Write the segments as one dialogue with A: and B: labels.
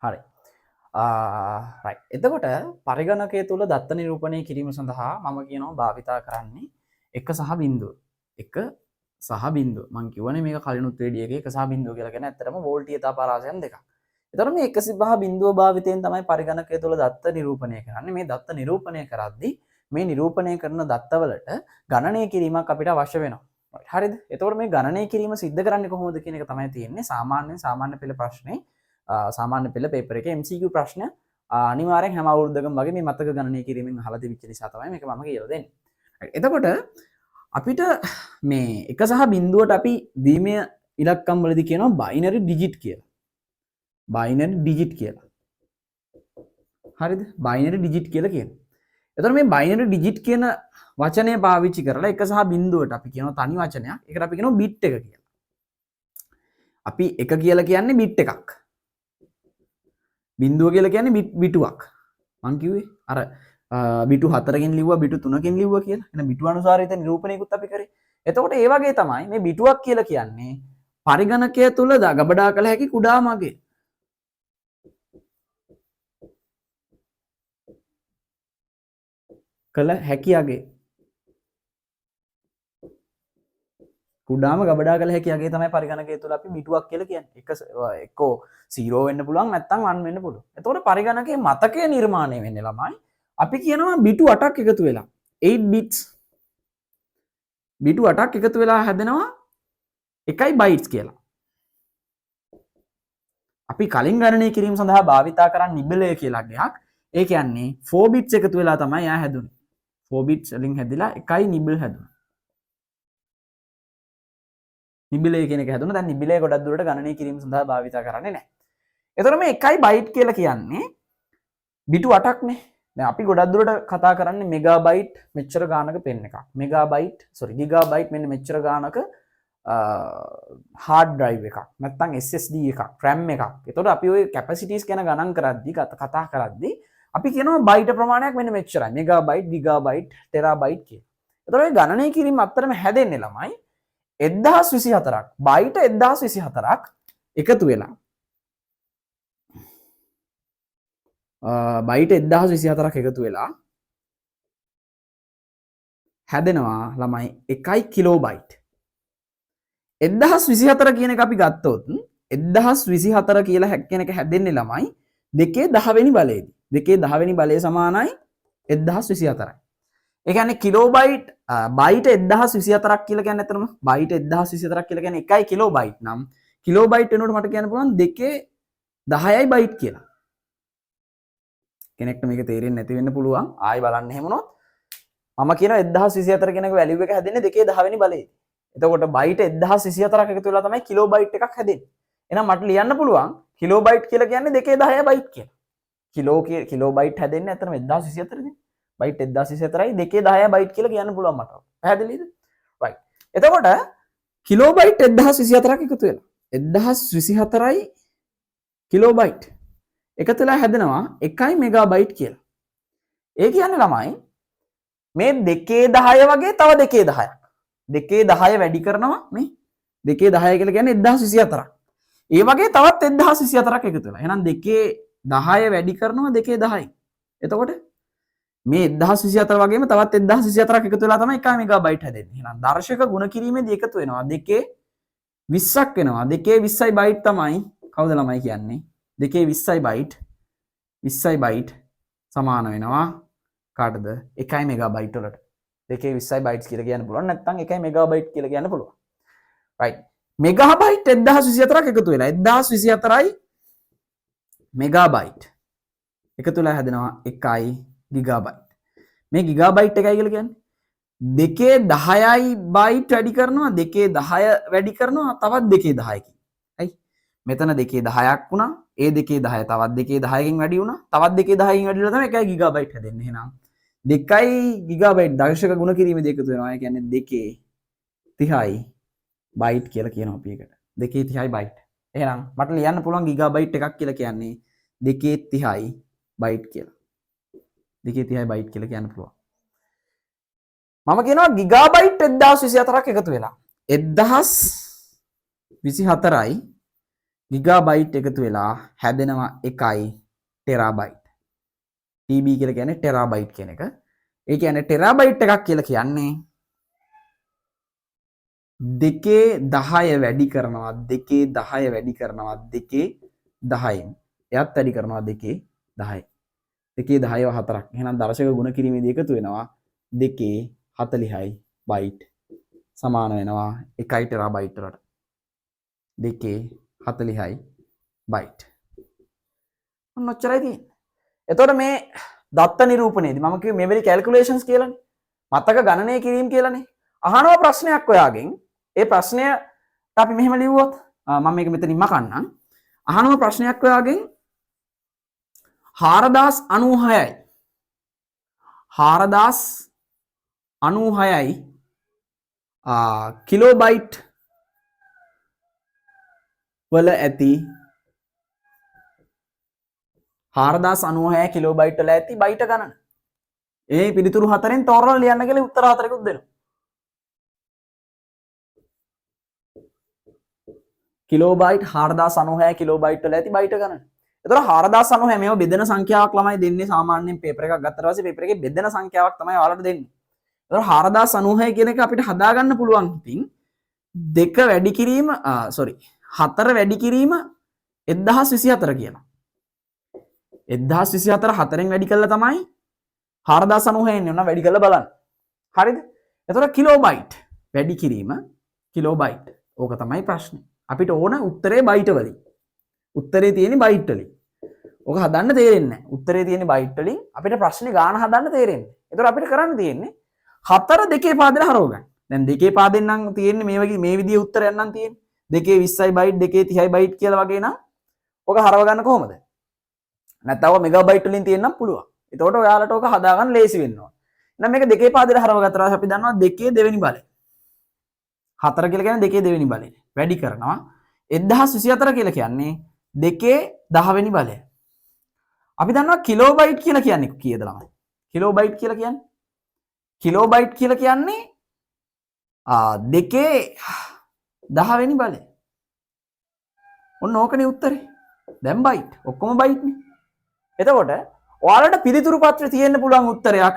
A: හරි. රයිට්. එතකොට පරිගණකය තුල දත්ත නිරූපණය කිරීම සඳහා මම කියනවා භාවිතා කරන්නේ 1 සහ බිංදුව. 1 සහ බිංදුව. මම කියවනේ මේක කලිනුත් වීඩියෝ එකේ 1 සහ බිංදුව කියලා කියන්නේ ඇත්තටම වෝල්ටීයතා පරාසයන් දෙකක්. එතකොට මේ 1 සහ බිංදුව භාවිතයෙන් තමයි පරිගණකය තුල දත්ත නිරූපණය කරන්නේ. මේ දත්ත නිරූපණය කරද්දී මේ නිරූපණය කරන දත්තවලට ගණනය කිරීමක් අපිට අවශ්‍ය වෙනවා. හරිද? එතකොට මේ ගණනය කිරීම සිද්ධ කරන්නේ කොහොමද කියන එක තමයි තියෙන්නේ. සාමාන්‍ය පෙළ ප්‍රශ්නේ සාමාන්‍ය පෙළ පේපර් එකේ MCQ ප්‍රශ්න අනිවාර්යෙන් හැම අවුරුද්දකම වගේ මේ මතක ගණනය කිරීමෙන් අහලා තිබිච්ච නිසා තමයි මේක මම කියලා දෙන්නේ. එතකොට අපිට මේ 1 සහ බිංදුවට අපි දීමේ ඉලක්කම් වලදී කියනවා බයිනරි ඩිජිට් කියලා. බයිනරි ඩිජිට් කියලා. හරිද? බයිනරි ඩිජිට් කියලා කියනවා. එතකොට මේ බයිනරි ඩිජිට් කියන වචනය පාවිච්චි කරලා 1 සහ බිංදුවට අපි කියනවා තනි වචනයක්. ඒකට අපි කියනවා බිට් එක කියලා. අපි 1 කියලා කියන්නේ බිට් එකක්. බිංදුව කියලා කියන්නේ බිටුවක්. මං කිව්වේ අර බිටු 4කින් ලිව්වා බිටු 3කින් ලිව්වා කියලා. එහෙනම් බිටු අනුසාරිත නිරූපණයකුත් අපි කරේ. එතකොට ඒ වගේ තමයි මේ බිටුවක් කියලා කියන්නේ පරිගණකය තුල ගබඩා කළ හැකි කුඩා මගේ. කළ හැකි අගේ. කුඩාම ගබඩා කළ හැකි අගේ තමයි පරිගණකය තුල අපි බිටුවක් කියලා කියන්නේ. එක්කෝ 0 වෙන්න පුළුවන් නැත්නම් 1 වෙන්න පුළුවන්. එතකොට පරිගණකයේ මතකය නිර්මාණය වෙන්නේ ළමයි අපි කියනවා බිටු 8ක් එකතු වෙලා 8 bits බිටු 8ක් එකතු වෙලා හැදෙනවා එකයි බයිට්ස් කියලා. අපි කලින් ගණනය කිරීම සඳහා භාවිතා කරන නිබලය කියලා ගයක්. ඒ කියන්නේ 4 bits එකතු වෙලා තමයි ආ හැදුනේ. 4 bits වලින් හැදිලා එකයි නිබල් හැදුණා. නිබලය කියන එක හැදුණා. දැන් නිබලය ගොඩක් දුරට ගණනය කිරීම සඳහා භාවිතා කරන්නේ නැහැ. එතකොට මේ එකයි බයිට් කියලා කියන්නේ බිටු 8ක්නේ. දැන් අපි ගොඩක් දුරට කතා කරන්නේ මෙගාබයිට් මෙච්චර ගානක පෙන් එකක්. ගිගාබයිට් මෙන්න මෙච්චර ගානක හાર્ඩ් ඩ්‍රයිව් එකක්. නැත්නම් SSD එකක්, RAM එකක්. එතකොට අපි ওই කැපැසිටිස් ගැන ගණන් කරද්දී කතා කරද්දී අපි කියනවා බයිට් ප්‍රමාණයක් මෙන්න මෙච්චරයි. මෙගාබයිට්, ගිගාබයිට්, ටෙරාබයිට් කියලා. එතකොට මේ ගණනය කිරීම අත්‍තරම හැදෙන්නේ ළමයි 1024ක්. බයිට් 1024ක් එකතු වෙලා බයිට 1024ක් එකතු වෙලා හැදෙනවා ළමයි එකයි කිලෝබයිට්. 1024 කියන එක අපි ගත්තොත් 1024 කියලා කියන එක හැදෙන්නේ ළමයි 2 වෙනි බලයේදී. 2 වෙනි බලය සමානයි 1024යි. ඒ කියන්නේ කිලෝබයිට් බයිට 1024ක් කියලා කියන්නේ අතරම බයිට 1024ක් කියලා කියන්නේ එකයි කිලෝබයිට් නම් කිලෝබයිට් වෙනකොට මට කියන්න පුළුවන් 2 10යි බයිට් කියලා. කෙනෙක්ට මේක තේරෙන්නේ නැති වෙන්න පුළුවන්. ආයෙ බලන්න එහෙම වුණොත් මම කියන 1024 කෙනෙක් වැලියු එක හැදෙන්නේ 2 10 වෙනි බලයේ. එතකොට බයිට් 1024ක් එකතු වෙලා තමයි කිලෝබයිට් එකක් හැදෙන්නේ. එහෙනම් මට ලියන්න පුළුවන් කිලෝබයිට් කියලා කියන්නේ 2 10 බයිට් කියලා. කිලෝබයිට් හැදෙන්නේ අතරම 1024 නේ. බයිට් 1024යි 2 10 බයිට් කියලා කියන්න පුළුවන් මට. පැහැදිලිද? රයිට්. එතකොට කිලෝබයිට් 1024ක් එකතු වෙලා 1024යි කිලෝබයිට් එකතු වෙලා හැදෙනවා 1 මෙගාබයිට් කියලා. ඒ කියන්නේ ළමයි මේ 2 10 වගේ තව 2 10ක්. 2 10 වැඩි කරනවා මේ 2 10 කියලා කියන්නේ 1024ක්. ඒ වගේ තවත් 1024ක් එකතු වෙලා. එහෙනම් 2 10 වැඩි කරනවා 2 10යි. එතකොට මේ 1024 වගේම තවත් 1024ක් එකතු වෙලා තමයි 1 මෙගාබයිට් හැදෙන්නේ. එහෙනම් දර්ශක ගුණ කිරීමේදී එකතු වෙනවා 2 20ක් වෙනවා. 2 20යි බයිට් තමයි කවුද ළමයි කියන්නේ? 2 20යි බයිට් 20යි බයිට් සමාන වෙනවා කාටද 1 මෙගාබයිට් වලට. 2 20යි බයිට්ස් කියලා කියන්න පුළුවන් නැත්නම් 1 මෙගාබයිට් කියලා කියන්න පුළුවන්. රයිට්. මෙගාබයිට් 1024ක් එකතු වෙලා 1024යි මෙගාබයිට් එකතු වෙලා හැදෙනවා 1යි ගිගාබයිට්. මේ ගිගාබයිට් එකයි කියලා කියන්නේ 2 10යි බයිට් වැඩි කරනවා 2 10 වැඩි කරනවා තවත් 2 10කින්. හරි. මෙතන 2 10ක් වුණා. ඒ 2 10 තවත් 2 10කින් වැඩි වුණා. තවත් 2 10කින් වැඩි වෙලා තමයි 1 ගිගාබයිට් හැදෙන්නේ. එහෙනම් 2යි ගිගාබයිට් දර්ශක ගුණ කිරීමේදී එකතු වෙනවා. ඒ කියන්නේ 2 30යි බයිට් කියලා කියනවා අපි එකට. 2 30යි බයිට්. එහෙනම් මට ලියන්න පුළුවන් ගිගාබයිට් එකක් කියලා කියන්නේ 2 30යි බයිට් කියලා. 2 30යි බයිට් කියලා කියන්න පුළුවන්. මම කියනවා ගිගාබයිට් 1024ක් එකතු වෙලා 1024යි ගිගාබයිට් එකතු වෙලා හැදෙනවා 1 ටෙරාබයිට්. TB කියලා කියන්නේ ටෙරාබයිට් කියන එක. ඒ කියන්නේ ටෙරාබයිට් එකක් කියලා කියන්නේ 2/10 වැඩි කරනවා 2/10 වැඩි කරනවා 2/10න්. එයත් වැඩි කරනවා 2/10. 2/10 4ක්. එහෙනම් දශක ගුණ කිරීමේදී එකතු වෙනවා 2/40යි බයිට් සමාන වෙනවා 1 ටෙරාබයිට් වලට. 2/40යි බයිට්. ඔන්න ඔච්චරයි තියෙන්නේ. එතකොට මේ දත්ත නිරූපණයේදී මම කිව්වේ මෙවැනි කැල්කියුලේෂන්ස් කියලානේ. මතක ගණනය කිරීම කියලානේ. අහනවා ප්‍රශ්නයක් ඔයාගෙන්. ඒ ප්‍රශ්නයට අපි මෙහෙම ලිව්වොත් මම මේක මෙතනින් මකන්නම්. අහනවා ප්‍රශ්නයක් ඔයාගෙන් 4096යි 4096යි කිලෝබයිට් වල ඇති 4096 කිලෝබයිට් වල ඇති බයිට ගණන. ඒ පිළිතුරු හතරෙන් තෝරලා ලියන්න කියලා උත්තර හතරකුත් දෙනවා. කිලෝබයිට් 4096 කිලෝබයිට් වල ඇති බයිට ගණන. එතකොට 4096 මේව බෙදෙන සංඛ්‍යාවක් ළමයි දෙන්නේ සාමාන්‍යයෙන් පේපර් එකක් ගත්තට පස්සේ පේපර් එකේ බෙදෙන සංඛ්‍යාවක් තමයි ඔයාලට දෙන්නේ. එතකොට 4096 කියන එක අපිට හදා ගන්න පුළුවන්. ඉතින් 2 වැඩි කිරීම 4 වැඩි කිරීම 1024 කියනවා. 1024 4ෙන් වැඩි කළා තමයි 4096 එන්නේ. ඔන්න වැඩි කරලා බලන්න. හරිද? එතකොට කිලෝබයිට් වැඩි කිරීම කිලෝබයිට්. ඕක තමයි ප්‍රශ්නේ. අපිට ඕන උත්තරේ බයිට වලින්. උත්තරේ තියෙන්නේ බයිට් වලින්. ඕක හදන්න තේරෙන්නේ නැහැ. උත්තරේ තියෙන්නේ බයිට් වලින්. අපිට ප්‍රශ්නේ ගාන හදන්න තේරෙන්නේ. ඒතර අපිට කරන්න තියෙන්නේ 4 2 පාදලා හරව ගන්න. දැන් 2 පාදෙන් නම් තියෙන්නේ මේ වගේ මේ විදිහේ උත්තරයක් නම් තියෙන්නේ. 2 20යි බයිට් 2 30යි බයිට් කියලා වගේ නම් ඕක හරව ගන්න කොහොමද? නැත්නම් ඔය මෙගාබයිට් වලින් තියෙන්නම් පුළුවන්. එතකොට ඔයාලට ඕක හදා ගන්න ලේසි වෙනවා. එහෙනම් මේක 2 පාදලා හරව ගත්තා ඊට අපි දන්නවා 2 දෙවෙනි බලය. 4 කියලා කියන්නේ 2 දෙවෙනි බලය. වැඩි කරනවා 1024 කියලා කියන්නේ 2 10 වෙනි බලය. අපි දන්නවා කිලෝබයිට් කියලා කියන්නේ කීයද ළමයි? කිලෝබයිට් කියලා කියන්නේ කිලෝබයිට් කියලා කියන්නේ 2 10 වෙනි බලය. ඔන්න ඕකනේ උත්තරේ. දැන් බයිට් ඔක්කොම බයිට් නේ. එතකොට ඔයාලට පිළිතුරු පත්‍රයේ තියෙන්න පුළුවන් උත්තරයක්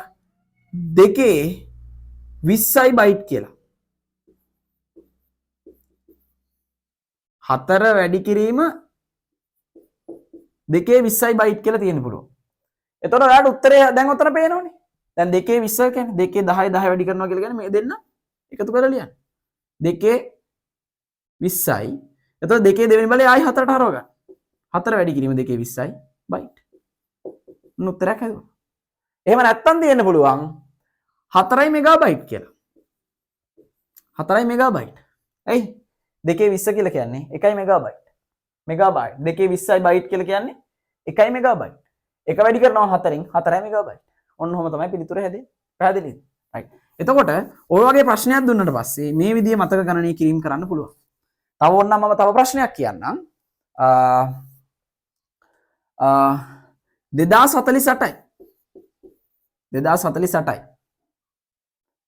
A: 2/20යි බයිට් කියලා. 4 වැඩි කිරීම 2/20යි බයිට් කියලා තියෙන්න පුළුවන්. එතකොට ඔයාලට උත්තරේ දැන් ඔතන පේනවනේ. දැන් 2/20 කියන්නේ 2 10 වැඩි කරනවා කියලා කියන්නේ මේ දෙන්න එකතු කරලා ලියන්න. 2/20යි. එතකොට 2 දෙවෙනි බලය ආයි 4ට හරව ගන්න. 4 වැඩි කිරීම 2/20යි බයිට්. උත්තරයක් හදුවා. එහෙම නැත්තම් දෙන්න පුළුවන් 4යි මෙගාබයිට් කියලා. 4යි මෙගාබයිට්. ඇයි? 2/20 කියලා කියන්නේ 1යි මෙගාබයිට්. මෙගාබයිට් 2/20යි බයිට් කියලා කියන්නේ 1යි මෙගාබයිට්. එක වැඩි කරනවා 4න් 4යි මෙගාබයිට්. ඔන්න ඔහොම තමයි පිළිතුර හැදෙන්නේ. පැහැදිලිද? right. එතකොට ඔය වගේ ප්‍රශ්නයක් දුන්නට පස්සේ මේ විදිහේ මතක ගණනය කිරීම කරන්න පුළුවන්. තව ඕනනම් මම තව ප්‍රශ්නයක් කියන්නම්. 2048යි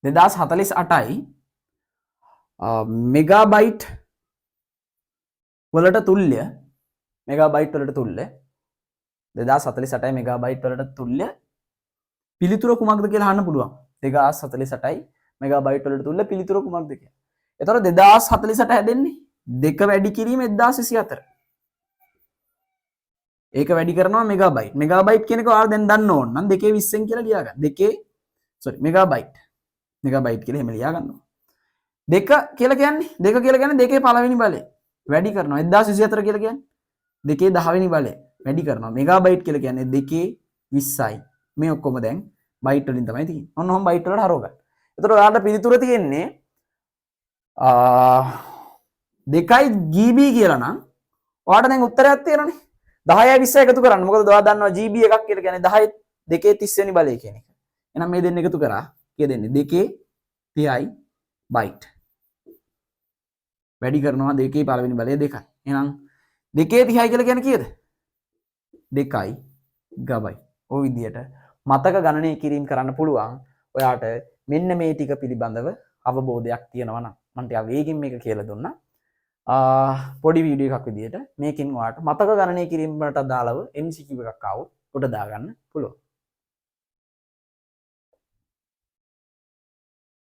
A: 2048යි මෙගාබයිට් වලට තුල්්‍ය මෙගාබයිට් වලට තුල්්‍ය 2048යි මෙගාබයිට් වලට තුල්්‍ය පිළිතුර කුමක්ද කියලා අහන්න පුළුවන්. 2048යි මෙගාබයිට් වලට තුල්්‍ය පිළිතුර කුමක්ද කියලා. එතකොට 2048 හැදෙන්නේ 2 වැඩි කිරීම 1024. ඒක වැඩි කරනවා මෙගාබයිට්. මෙගාබයිට් කියන එක ඔයාලා දැන් දන්න ඕන නම් 2/20න් කියලා ලියා ගන්න. මෙගාබයිට්. මෙගාබයිට් කියලා එහෙම ලියා ගන්නවා. 2 කියලා කියන්නේ 2 පළවෙනි බලය වැඩි කරනවා. 1024 කියලා කියන්නේ 2 10 වෙනි බලය වැඩි කරනවා. මෙගාබයිට් කියලා කියන්නේ 2/20යි. මේ ඔක්කොම දැන් බයිට් වලින් තමයි තියෙන්නේ. ඔන්න ඔහොම බයිට් වලට හරව ගන්න. එතකොට ඔයාලට පිළිතුර තියෙන්නේ 2යි GB කියලා නම් ඔයාලට දැන් උත්තරයක් තියෙනවනේ. 10යි 20යි එකතු කරන්න. මොකද ඔයා දන්නවා GB එකක් කියලා කියන්නේ 10 2/30 වෙනි බලය කියන එක. එහෙනම් මේ දෙන්න එකතු කරා කීය දෙන්නේ 2/30යි බයිට්. වැඩි කරනවා 2 පළවෙනි බලය 2යි. එහෙනම් 2/30යි කියලා කියන්නේ කීයද? 2යි ගබයි. ඔය විදියට මතක ගණනය කිරීම කරන්න පුළුවන්. ඔයාට මෙන්න මේ ටික පිළිබඳව අවබෝධයක් තියෙනවා නම් මම ටික වේගෙන් මේක කියලා දුන්නා. පොඩි වීඩියෝ එකක් විදිහට මේකෙන් ඔයාලට මතක ගණනය කිරීමට අදාළව MCQ එකක් ආවොත් උඩ දාගන්න පුළුවන්.